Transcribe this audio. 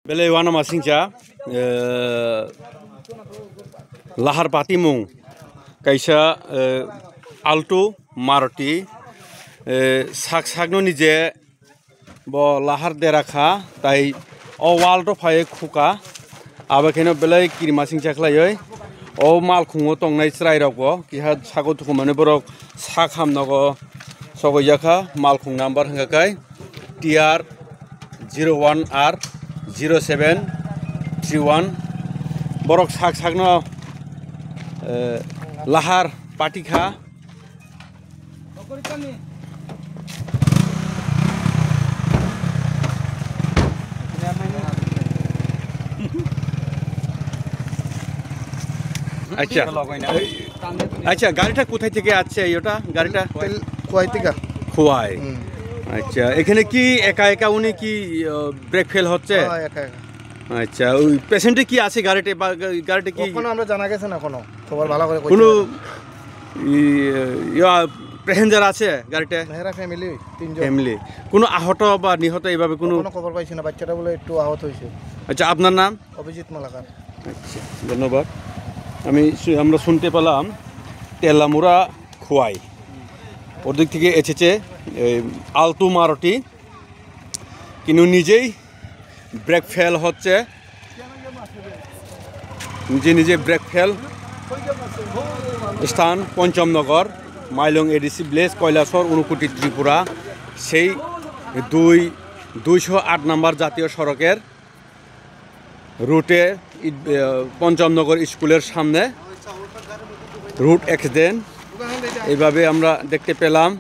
Belai wana masingcha lahar patimung kaisa Alto Maruti sakno nije bo lahar derakha tai o wall to phaye khuka abakeno belai kiri masingcha khlaioi o mal khungo tongnai chrai rokbo kiha sago thukumane borok sakham nago sogoyakha mal khung number hangakai TR 01R 0731 borok sakno lahar patikha আচ্ছা আচ্ছা গাড়িটা কোথায় থেকে আসছে এটা গাড়িটা খোয়াই থেকে খোয়াই আচ্ছা এখানে কি একা একা উনি কি ব্রেক ফেল হচ্ছে একা একা আচ্ছা ওই পেশেন্টে কি আছে গাড়িতে বা গাড়িতে কি কোনো আমরা জানা গেছে না খবর ভালো করে কোনো প্যাসেঞ্জার আছে গাড়িতে মেহরা ফ্যামিলি তিনজন ফ্যামিলি কোনো আহত বা নিহত এইভাবে কোনো খবর পাইছি না বাচ্চাটা বলে একটু আহত হয়েছে আচ্ছা আপনার নাম অভিজিৎ মালাকার আচ্ছা ধন্যবাদ আমরা শুনতে পেলাম তেলামুড়া খোয়াই ওর দিক থেকে এসেছে আলটো মারুতি কিন্তু নিজেই ব্রেক ফেল হচ্ছে নিজে ব্রেক ফেল স্থান পঞ্চমনগর মাইলং এডিসি ভিলেজ কৈলাসর ঊনকোটি ত্রিপুরা সেই 208 নম্বর জাতীয় সড়কের রুটে পঞ্চমনগর স্কুলের সামনে রুট অ্যাক্সিডেন্ট এইভাবে আমরা দেখতে পেলাম।